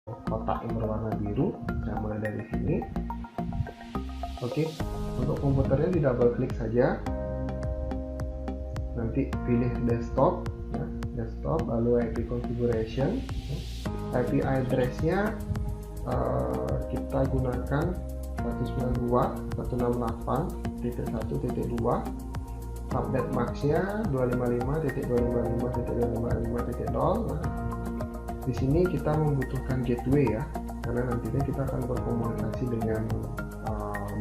kotak yang berwarna biru. Nah, mulai dari sini. Oke, untuk komputernya di double klik saja. Nanti pilih desktop, ya, desktop, lalu IP configuration. IP address-nya kita gunakan 192.168.1.2. Update max-nya 255.255.255.0. Nah, di sini kita membutuhkan gateway ya, karena nantinya kita akan berkomunikasi dengan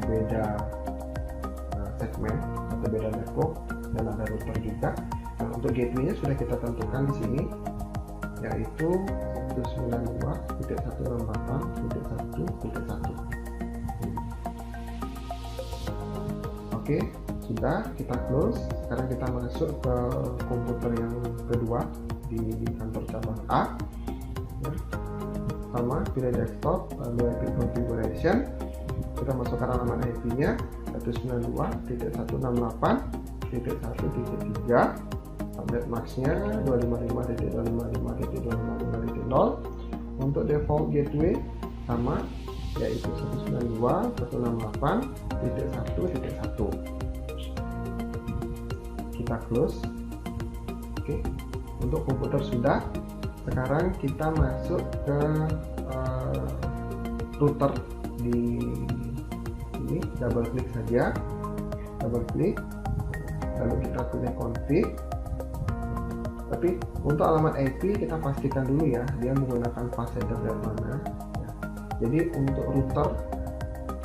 beda segmen atau beda network, dan ada router juga. Nah, untuk gateway-nya sudah kita tentukan di sini, yaitu 192.168.1.1. Oke, sudah kita close. Sekarang kita masuk ke komputer yang kedua di kantor cabang A. Sama, pilih desktop, lalu IP configuration. Kita masukkan alamat IP-nya 192.168.1.3. Update max-nya 255.255.255.0. Untuk default gateway sama, yaitu 192.168.1.1. Kita close. Oke, untuk komputer sudah. Sekarang kita masuk ke router. Di sini double klik saja, double klik, lalu kita pilih config. Tapi untuk alamat IP kita pastikan dulu ya, dia menggunakan fast header dari mana ya. Jadi untuk router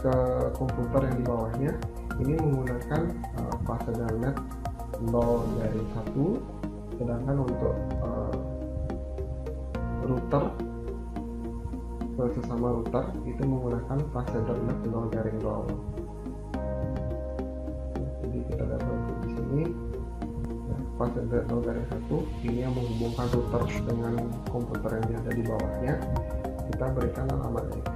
ke komputer yang di bawahnya ini menggunakan fast header net 0/1, sedangkan untuk router ke sesama router itu menggunakan fast header net 0/0. Jadi kita dapat di sini fast header 0/1 ini yang menghubungkan router dengan komputer yang ada di bawahnya. Kita berikan alamat IP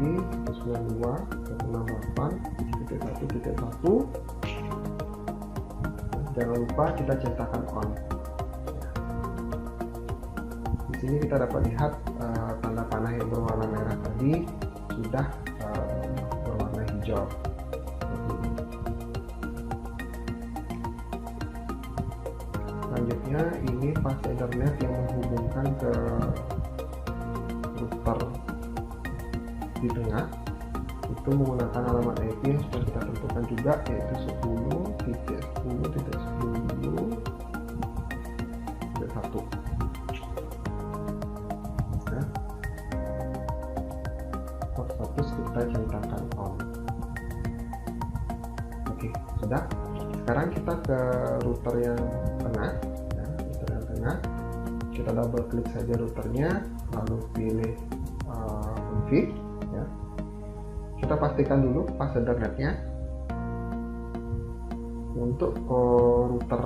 192.168.1.1. Jangan lupa kita centangkan on. Di sini kita dapat lihat tanda panah yang berwarna merah tadi sudah berwarna hijau. Selanjutnya ini fast header net yang menghubungkan ke router di tengah, itu menggunakan alamat IP yang sudah kita tentukan juga, yaitu 10.10.10.1. Nah, port status kita centangkan on. Oke, sudah. Sekarang kita ke router yang tengah, ya, router yang tengah. Kita double klik saja routernya, lalu pilih config. Ya. Kita pastikan dulu fast header netnya. Untuk router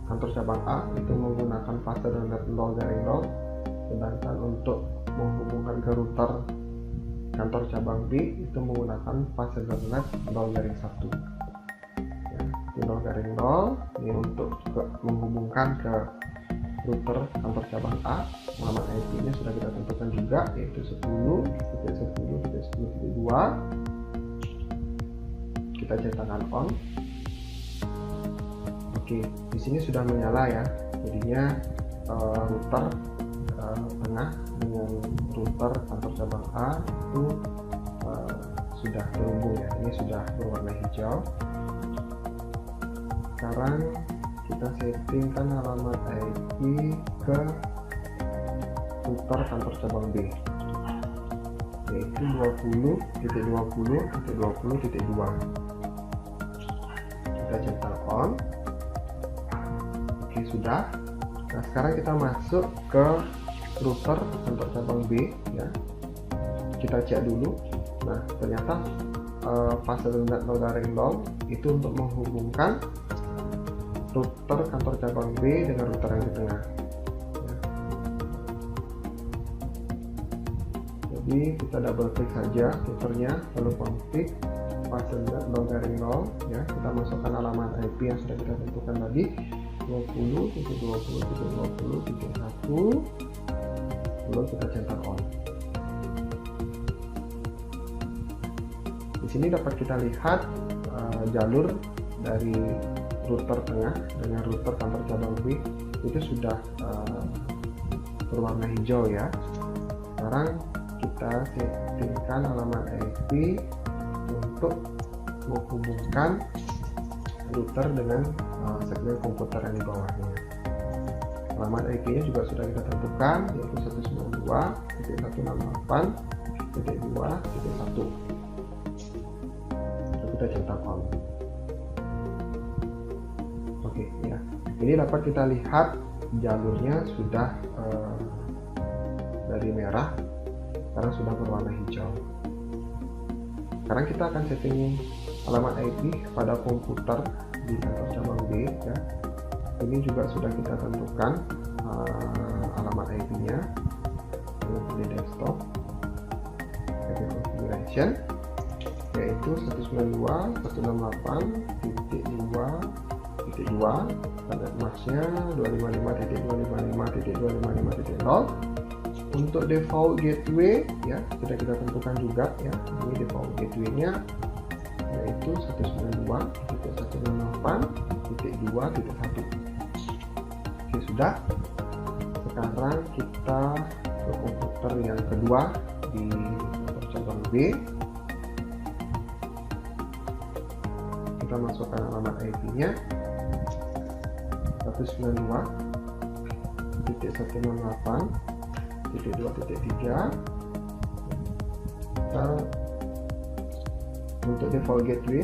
kantor cabang A itu menggunakan fast header net 0/0, sedangkan untuk menghubungkan ke router kantor cabang B itu menggunakan fast header net 0/1. 0/0 ini untuk menghubungkan ke router kantor cabang A. Alamat IP-nya sudah kita tentukan juga, yaitu 10.10.10.2. Kita centangkan on. Oke, di sini sudah menyala ya. Jadinya router tengah dengan router kantor cabang A itu sudah terhubung ya. Ini sudah berwarna hijau. Sekarang kita settingkan alamat IP ke router kantor cabang B, yaitu 20.20.20.2. Kita centang on. Oke, sudah. Nah, sekarang kita masuk ke router kantor cabang B ya. Kita cek dulu. Nah, ternyata fast header net 0/0 itu untuk menghubungkan router kantor cabang B dengan router yang di tengah. Ya. Jadi kita double klik saja routernya, lalu config fast header 0/0 ya. Kita masukkan alamat IP yang sudah kita tentukan tadi, 20.20.20.1, lalu kita centang on. sini dapat kita lihat jalur dari router tengah dengan router kantor cabang B itu sudah berwarna hijau ya. Sekarang kita settingkan alamat IP untuk menghubungkan router dengan segmen komputer yang di bawahnya. Alamat IP-nya juga sudah kita tentukan, yaitu 192.168.2.1. Kita centang on. Oke ya, ini dapat kita lihat jalurnya sudah dari merah sekarang sudah berwarna hijau. Sekarang kita akan setting alamat IP pada komputer di kantor cabang B ya. Ini juga sudah kita tentukan alamat IP-nya di desktop, configuration, yaitu 192.168.2.2, standar masknya 255.255.255.0. Untuk default gateway ya sudah kita tentukan juga ya. Ini default gateway-nya yaitu 192.168.2.1. Oke, sudah. Sekarang kita ke komputer yang kedua di cabang B. Kita masukkan alamat IP-nya 192.168.2.3. Untuk default gateway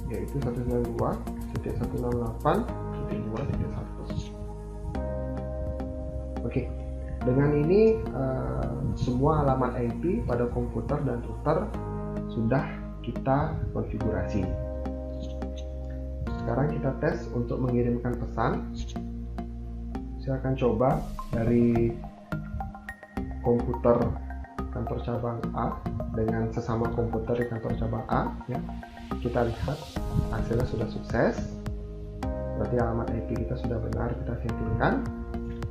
yaitu 192.168.2.1. Oke, dengan ini semua alamat IP pada komputer dan router sudah kita konfigurasi. Sekarang kita tes untuk mengirimkan pesan. Saya akan coba dari komputer kantor cabang A dengan sesama komputer di kantor cabang A ya. Kita lihat hasilnya sudah sukses, berarti alamat IP kita sudah benar kita settingkan.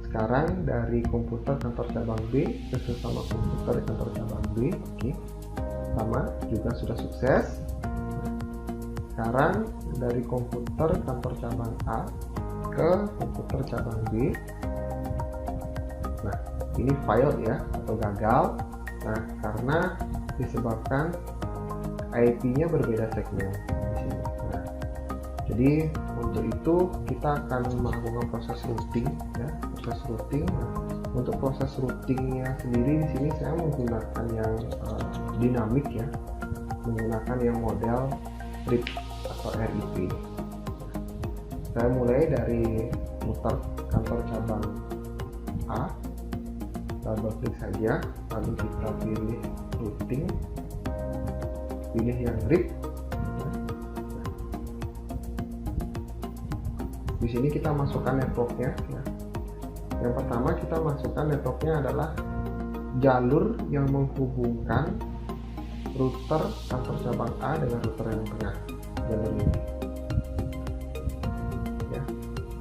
Sekarang dari komputer kantor cabang B ke sesama komputer di kantor cabang B, oke, sama juga sudah sukses. Sekarang dari komputer kantor cabang A ke komputer cabang B, nah ini failed ya atau gagal. Nah, karena disebabkan IP-nya berbeda segmen di sini. Nah, jadi untuk itu kita akan melakukan proses routing ya, proses routing. Nah, untuk proses routingnya sendiri di sini saya menggunakan yang dinamik ya, menggunakan yang model RIP atau RIP. Saya mulai dari router kantor cabang A, double klik saja, lalu kita pilih routing, pilih yang RIP. Di sini kita masukkan networknya ya. Yang pertama kita masukkan networknya adalah jalur yang menghubungkan router kantor cabang A dengan router yang tengah, jalur ini ya.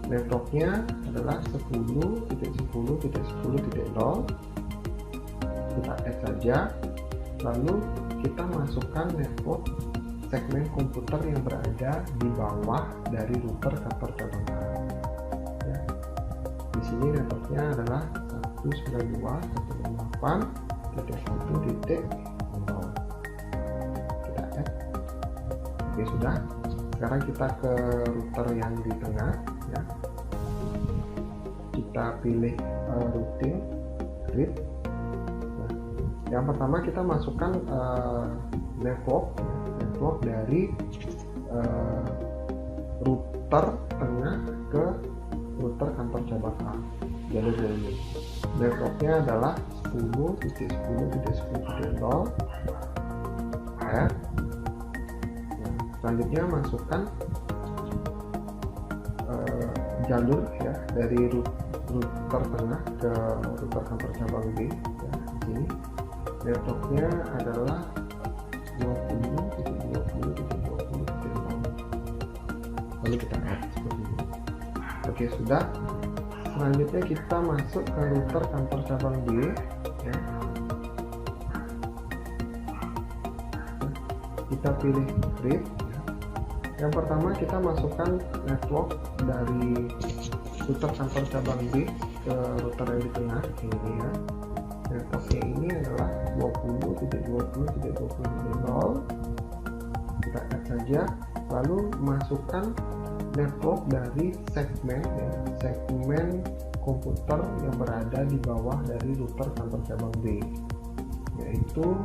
Networknya adalah 10.10.10.0. kita add saja, lalu kita masukkan network segmen komputer yang berada di bawah dari router kantor cabang A ya. Di sini networknya adalah 192.168.1.0. kita add. Oke, sudah. Sekarang kita ke router yang di tengah ya. Kita pilih routing RIP. Nah, yang pertama kita masukkan network dari router tengah ke router kantor cabang A, jalur ini. Networknya adalah 10.10.10.0. Nah, selanjutnya masukkan jalur ya dari router tengah ke router kantor cabang B ya. Di sini networknya adalah 20.20.20.0. lalu kita add seperti ini. Oke, sudah. Selanjutnya kita masuk ke router kantor cabang B ya. kita pilih create ya. Yang pertama kita masukkan network dari router kantor cabang B ke router yang di tengah ini ya. Networknya ini adalah 20.20.20.0. Kita add saja, lalu masukkan network dari segmen ya, segmen komputer yang berada di bawah dari router kantor cabang B, yaitu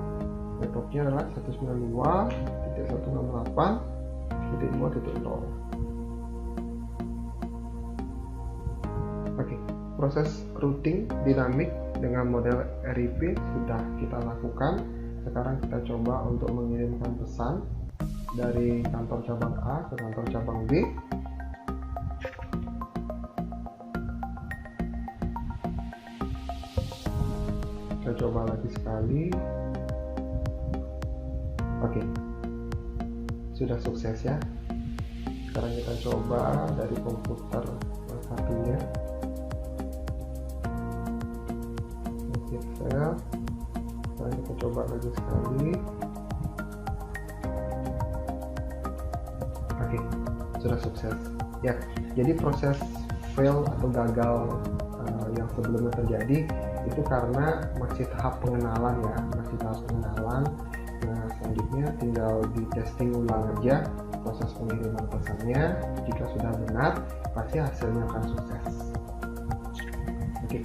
networknya adalah 192.168.2.0. Oke, proses routing dinamik dengan model RIP sudah kita lakukan. Sekarang kita coba untuk mengirimkan pesan dari kantor cabang A ke kantor cabang B. Kita coba lagi sekali. Oke, sudah sukses ya. Sekarang kita coba dari komputer yang satunya. Sekarang kita coba lagi sekali. Oke, sudah sukses ya. Jadi proses fail atau gagal yang sebelumnya terjadi itu karena masih tahap pengenalan ya, masih tahap pengenalan. Nah, selanjutnya tinggal di testing ulang aja proses pengiriman pesannya. Jika sudah benar, pasti hasilnya akan sukses. Oke.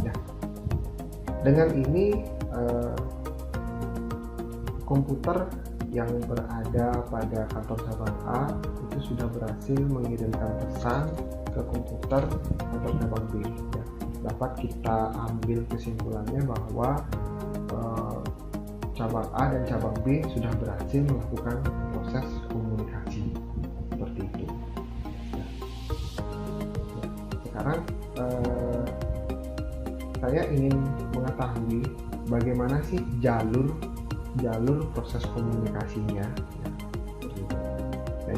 Ya. Dengan ini komputer yang berada pada kantor cabang A itu sudah berhasil mengirimkan pesan ke komputer kantor cabang B ya. Dapat kita ambil kesimpulannya bahwa cabang A dan cabang B sudah berhasil melakukan proses komunikasi seperti itu ya. Sekarang saya ingin mengetahui bagaimana sih jalur proses komunikasinya ya. Nah,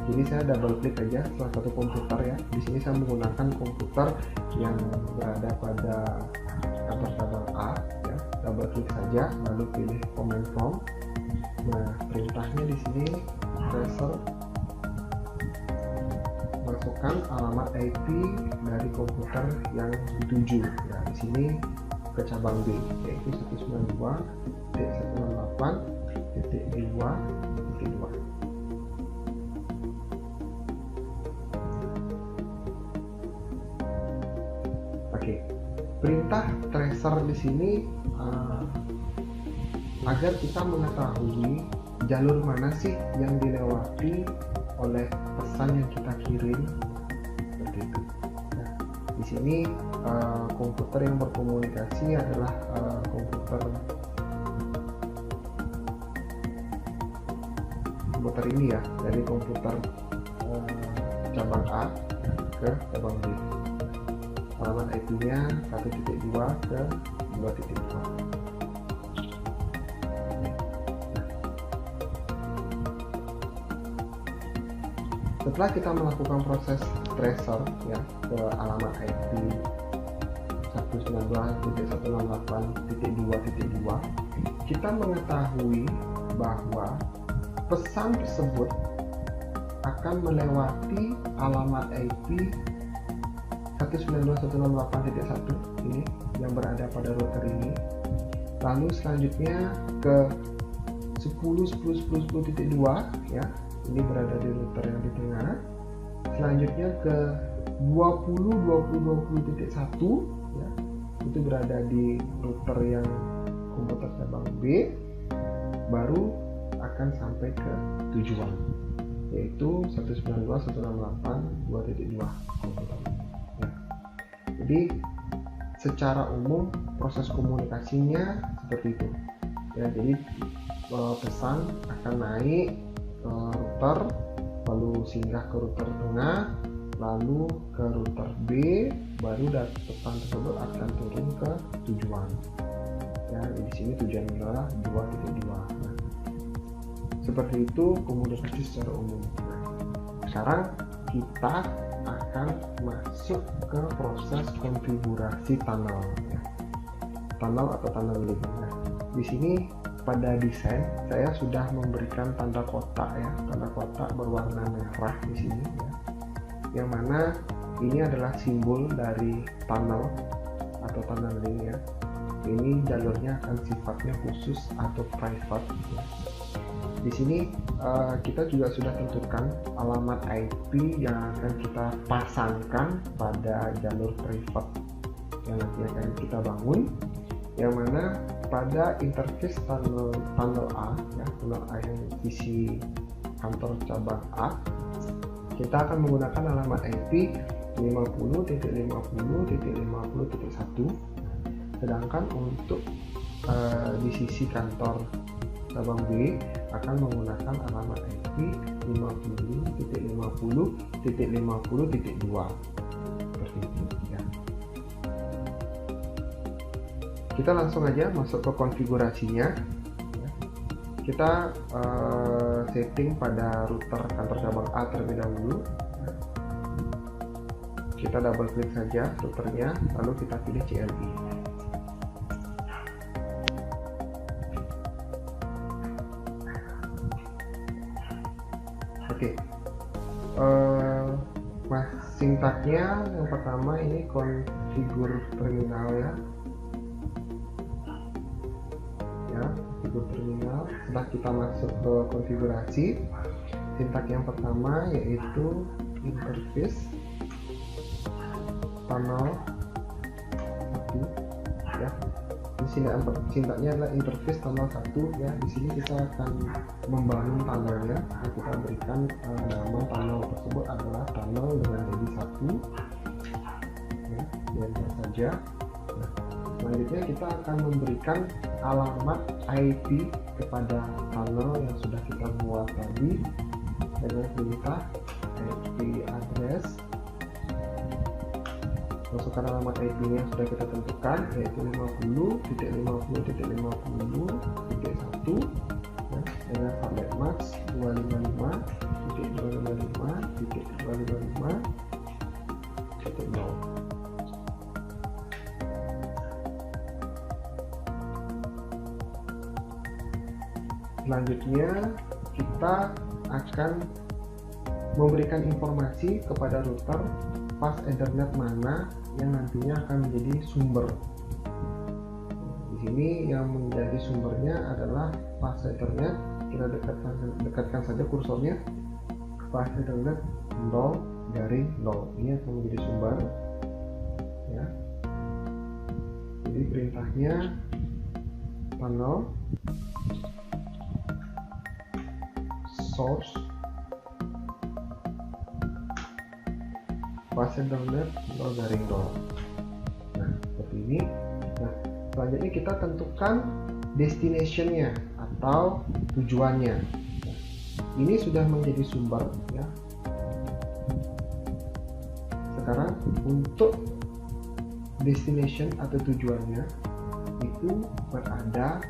jadi saya double klik aja salah satu komputer ya. Di sini saya menggunakan komputer yang berada pada kantor cabang A ya. Double klik saja lalu pilih command prompt. Nah, perintahnya di sini tracer, masukkan alamat IP dari komputer yang dituju ya. Di sini ke cabang B yaitu 192.168.2.2. Oke, perintah tracer di sini agar kita mengetahui jalur mana sih yang dilewati oleh pesan yang kita kirim seperti itu. Nah, di sini komputer yang berkomunikasi adalah komputer ini ya, dari komputer cabang A ke cabang B. Alamat IP-nya 1.2 ke 2.2. Setelah kita melakukan proses tracer ya ke alamat IP 192.168.2.2, kita mengetahui bahwa pesan tersebut akan melewati alamat IP 192.168.1 ini yang berada pada router ini, lalu selanjutnya ke 10.10.10.2 ya, ini berada di router yang di tengah, selanjutnya ke 20.20.20.1 ya, itu berada di router yang komputer cabang B, baru akan sampai ke tujuan yaitu 192.168.2.2 komputer. Jadi secara umum proses komunikasinya seperti itu ya. Jadi pesan akan naik ke router, lalu singgah ke router tengah, lalu ke router B, baru pesan tersebut akan turun ke tujuan ya. Di sini tujuan adalah 2.2. Nah, seperti itu komunikasi secara umum. Nah, sekarang kita akan masuk ke proses konfigurasi tunnel ya. Tunnel atau tunneling. Nah, di sini pada desain saya sudah memberikan tanda kotak ya, tanda kotak berwarna merah di sini ya, yang mana ini adalah simbol dari tunnel atau tunneling ya. Ini jalurnya akan sifatnya khusus atau private ya. Di sini kita juga sudah tentukan alamat IP yang akan kita pasangkan pada jalur private yang nanti akan kita bangun, yang mana pada interface tunnel A ya, tunnel A yang isi kantor cabang A, kita akan menggunakan alamat IP 50.50.50.1, sedangkan untuk di sisi kantor cabang B akan menggunakan alamat IP 50.50.50.2 seperti itu ya. Kita langsung aja masuk ke konfigurasinya ya. Kita setting pada router kantor cabang A terlebih dahulu ya. Kita double klik saja routernya, lalu kita pilih CLI. Oke, sintaknya yang pertama ini konfigur terminal ya, konfigur terminal. Setelah kita masuk ke konfigurasi, sintak yang pertama yaitu interface tunnel 1 ya. Di sini sintaknya adalah interface tunnel 1 ya. Di sini kita akan membangun tunnelnya. Kita berikan nama tunnel tersebut adalah tunnel dengan ID 1 ya, biasa saja. Nah, selanjutnya kita akan memberikan alamat IP kepada tunnel yang sudah kita buat tadi dengan perintah IP address. Masukkan alamat IP yang sudah kita tentukan yaitu 50.50.50.1 ya, dengan subnet max 255.255.255.0. Selanjutnya kita akan memberikan informasi kepada router pas Ethernet mana yang nantinya akan menjadi sumber. Di sini yang menjadi sumbernya adalah pas Ethernet. Kita dekatkan saja kursornya pas Ethernet 0 garing 0. Ini akan menjadi sumber ya. Jadi perintahnya tunnel source pas Ethernet 0 garing 0. Nah, seperti ini. Nah, selanjutnya kita tentukan destination-nya atau tujuannya. Nah, ini sudah menjadi sumber ya. Sekarang untuk destination atau tujuannya itu berada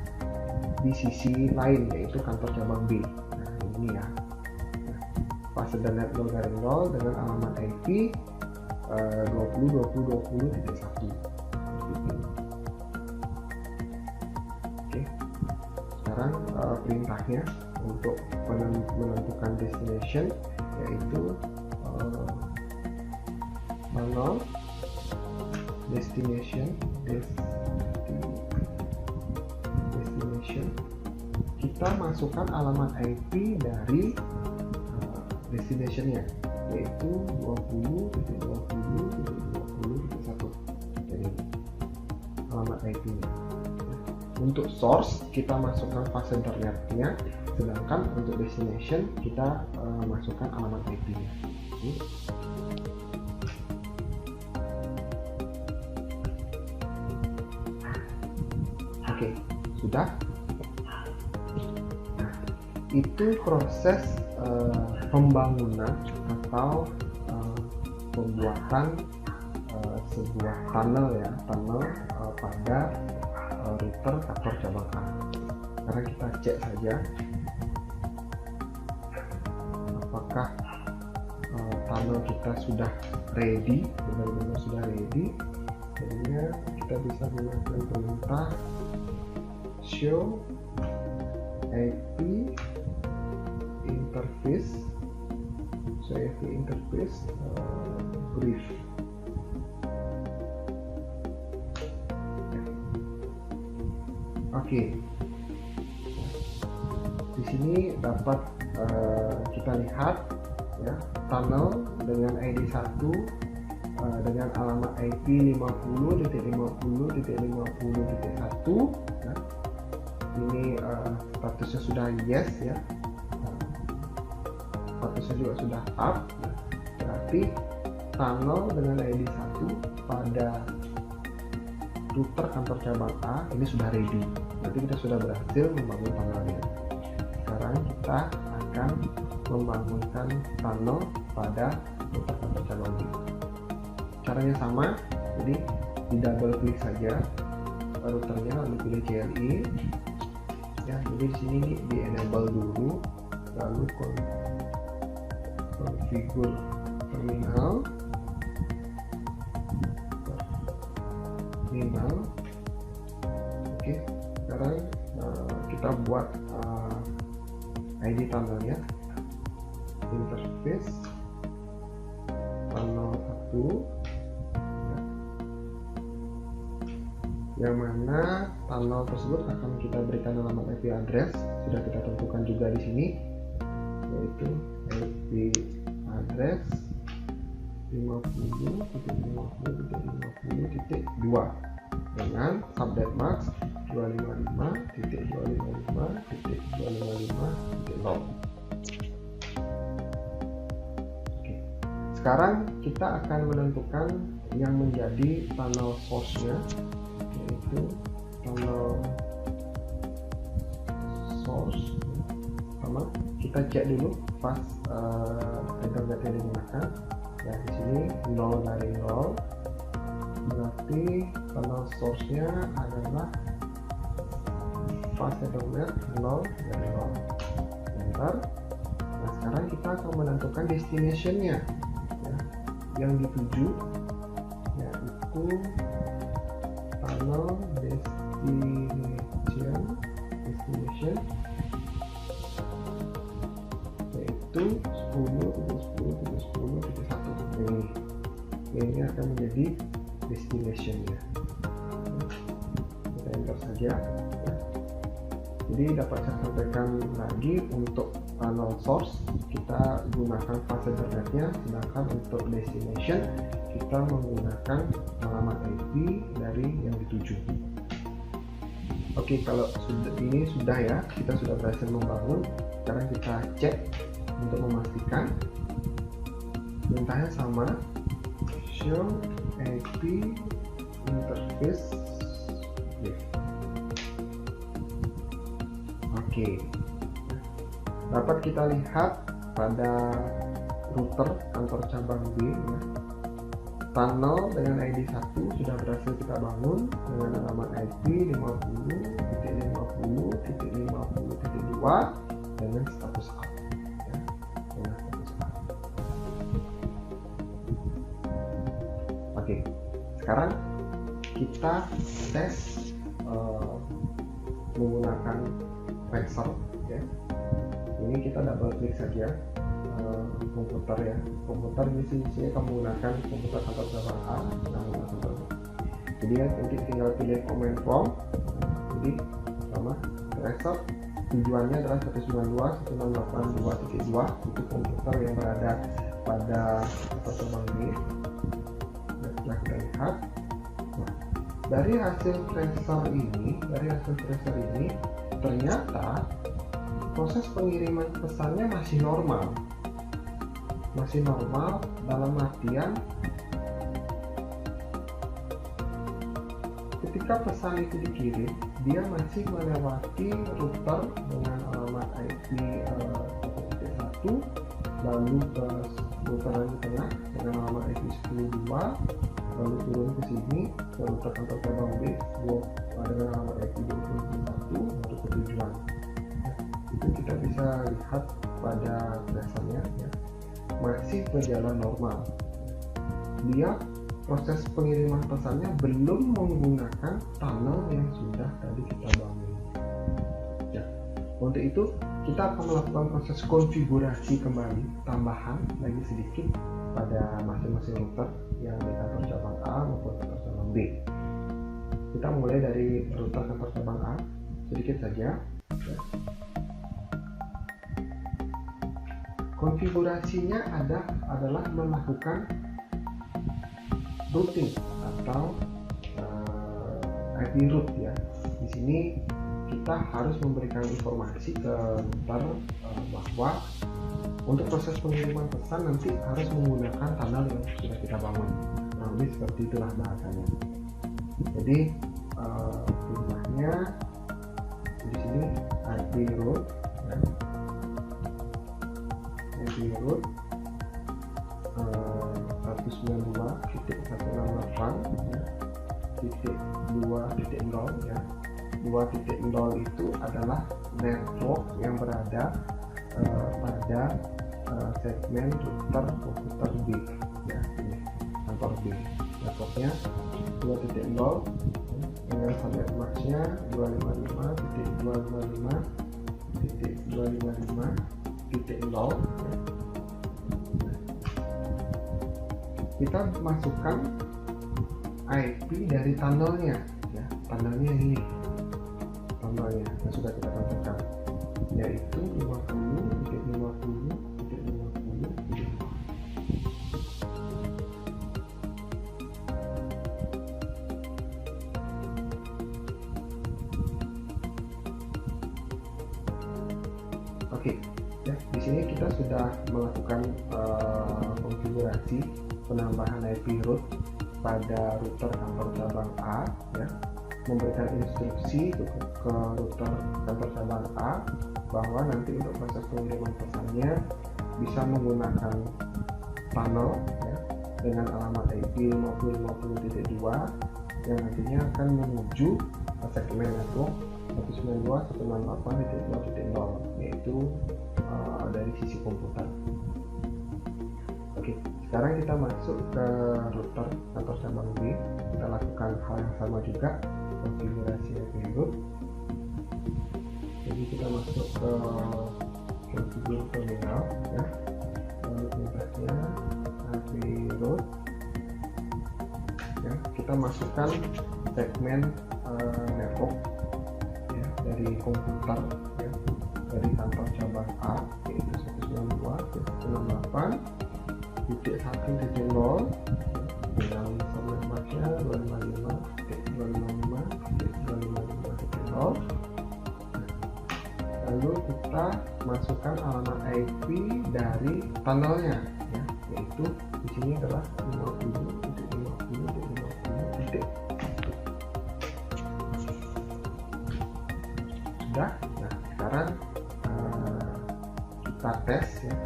di sisi lain yaitu kantor cabang B. Nah, ini ya. Nah, pas Ethernet 0 garing 0 dengan alamat IP 20.20.20.1. Oke, sekarang perintahnya untuk menentukan destination yaitu tunnel destination. Kita masukkan alamat IP dari destinationnya yaitu 20.20.20.1. Jadi alamat IP-nya. Untuk source kita masukkan fase internetnya, sedangkan untuk destination kita masukkan alamat IP-nya. Oke, sudah. Nah, itu proses pembangunan atau pembuatan sebuah tunnel ya, tunnel pada router kantor cabang A. Sekarang kita cek saja apakah tunnel kita sudah ready, benar-benar sudah ready. Jadinya kita bisa menggunakan perintah show IP interface, brief. Oke. Di sini dapat kita lihat ya, tunnel dengan ID 1 dengan alamat IP 50.50.50.1 ya. Ini statusnya sudah yes ya, statusnya juga sudah up, berarti tunnel dengan ID 1 pada router kantor cabang A ini sudah ready. Berarti kita sudah berhasil membangun tunnelnya. Sekarang kita akan membangunkan tunnel pada router kantor cabang B. Caranya sama, jadi di double klik saja routernya, lalu pilih CLI ya. Jadi di sini di enable dulu, lalu configure terminal. Oke, sekarang kita buat ID tunnelnya, interface tunnel 1 ya. Yang mana tunnel tersebut akan kita berikan alamat IP address, sudah kita tentukan juga di sini, yaitu IP address 50.50.50.2 dengan subnet mask 255.255.255.0. Oke. Sekarang kita akan menentukan yang menjadi tunnel source-nya, yaitu tunnel source. Sama kita cek dulu pas Ethernet yang digunakan. Ya, di sini 0 dari 0, berarti tunnel source-nya adalah fast Ethernet 0 dari 0. Bentar. Nah, sekarang kita akan menentukan destination-nya ya, yang dituju, yaitu tunnel destination yaitu 10.10.10.1. Ini akan menjadi destination-nya. Kita enter saja ya. Jadi dapat saya sampaikan lagi, untuk tunnel source kita gunakan fase Ethernet-nya, sedangkan untuk destination kita menggunakan alamat IP dari yang dituju. Oke, kalau ini sudah ya, kita sudah berhasil membangun. Sekarang kita cek untuk memastikan. Perintahnya sama, show IP interface. Oke. Dapat kita lihat pada router kantor cabang B ya, tunnel dengan ID 1 sudah berhasil kita bangun dengan alamat IP 50.50.50.2 dengan status up ya, dengan status up. Oke, sekarang kita tes menggunakan Razer ya. Ini kita double klik saja komputer ya. Komputer di sini akan menggunakan komputer kantor cabang A. Jadi nanti tinggal pilih command prompt. Jadi sama Razer, tujuannya adalah 192.168.2.2, itu komputer yang berada pada kantor cabang B. Setelah kita lihat, nah, dari hasil tracer ini ternyata proses pengiriman pesannya masih normal dalam artian ketika pesan itu dikirim, dia masih melewati router dengan alamat IP 1, lalu ke router di tengah dengan alamat IP 10.2, lalu turun ke sini ke router kantor cabang B dengan alamat IP 21 untuk ketujuan. Itu kita bisa lihat pada dasarnya ya, masih berjalan normal. Dia proses pengiriman pesannya belum menggunakan tunnel yang sudah tadi kita bangun. Untuk itu kita akan melakukan proses konfigurasi kembali tambahan lagi sedikit pada masing-masing router yang di kantor cabang A maupun kantor cabang B. Kita mulai dari router kantor cabang A sedikit saja. Konfigurasinya adalah melakukan routing atau IP route ya. Di sini kita harus memberikan informasi ke router bahwa untuk proses pengiriman pesan nanti harus menggunakan tunnel yang sudah kita bangun. Nah, ini seperti itulah bahasanya. Jadi perintahnya di sini IP route ya. IP route 192.168.2.0 ya. 2.0 itu adalah network yang berada pada segmen router komputer B ya, ini kantor B. Networknya 2.0 dengan subnet max-nya 255.255.255.0. Kita masukkan IP dari tunnelnya ya, tunnelnya ini, tunnelnya yang sudah kita tentukan, yaitu 50.50.50.50. Oke, ya di sini kita sudah melakukan konfigurasi penambahan IP route pada router kantor cabang A ya, memberikan instruksi ke router kantor cabang A bahwa nanti untuk proses pengiriman pesannya bisa menggunakan tunnel ya, dengan alamat IP 50.50.2 yang nantinya akan menuju segmen network 192.168.2.0 yaitu dari sisi komputer. Oke, sekarang kita masuk ke router kantor cabang B. Kita lakukan hal yang sama juga, konfigurasi IP route. Jadi kita masuk ke configure terminal ya, lalu perintahnya IP route ya, kita masukkan segmen network ya, dari komputer ya, dari kantor cabang A yaitu 192.168.1.0 dengan subnet max-nya 255.255.255.0. Lalu kita masukkan alamat IP dari tunnelnya ya, yaitu di sini adalah 50.50.50. Sudah. Nah, sekarang kita tes ya,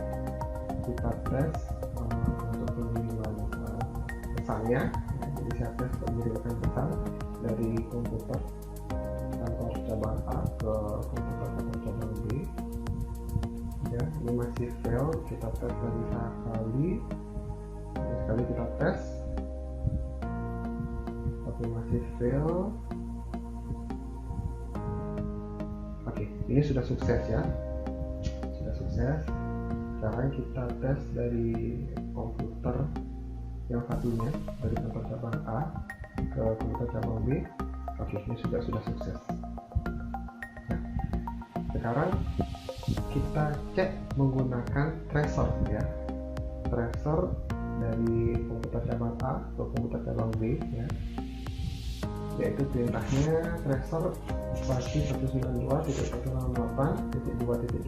kita tes untuk pengiriman pesannya ya. Jadi saya tes mengirimkan pesan dari komputer kantor cabang A ke komputer kantor cabang B ya, ini masih fail. Kita tes lagi sekali kita tes tapi masih fail. Oke, ini sudah sukses ya, sudah sukses. Sekarang kita tes dari komputer yang satunya dari kantor cabang A ke komputer cabang B. Oke, ini sudah sukses. Nah, sekarang kita cek menggunakan tracer ya, tracer dari komputer cabang A ke komputer cabang B ya, yaitu perintahnya tracer pasti 192.168.2.2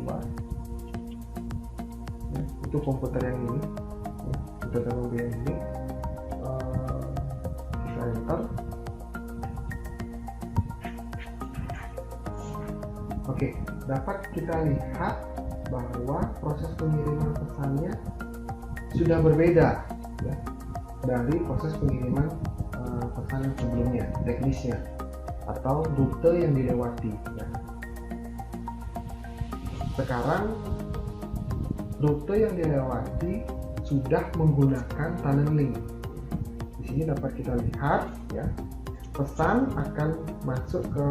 ya, itu komputer yang ini ya, komputer cabang B yang ini. Kita enter. Oke, dapat kita lihat bahwa proses pengiriman pesannya sudah berbeda ya, dari proses pengiriman pesan yang sebelumnya, teknisnya atau rute yang dilewati ya. Sekarang rute yang dilewati sudah menggunakan tunneling. Di sini dapat kita lihat ya, pesan akan masuk ke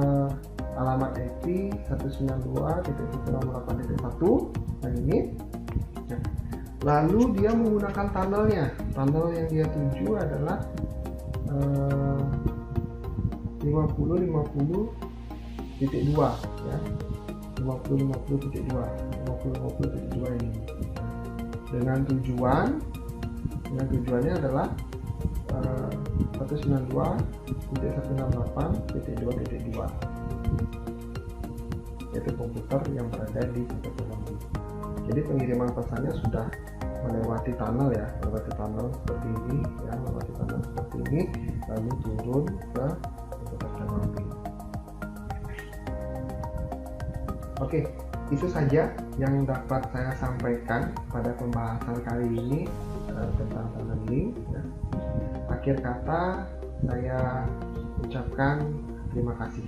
alamat IP 192.168.1 yang ini. Lalu dia menggunakan tunnelnya. Tunnel yang dia tuju adalah 50.50.2 ya. 50.50.2 ini. Dengan tujuannya adalah 192.168.2.2, yaitu komputer yang berada di Bukit Tumenggung. Jadi pengiriman pesannya sudah melewati tunnel ya, melewati tunnel seperti ini ya, melewati tunnel seperti ini, lalu turun ke komputer Tumenggung. Oke, itu saja yang dapat saya sampaikan pada pembahasan kali ini tentang tunneling ya. Akhir kata saya ucapkan terima kasih.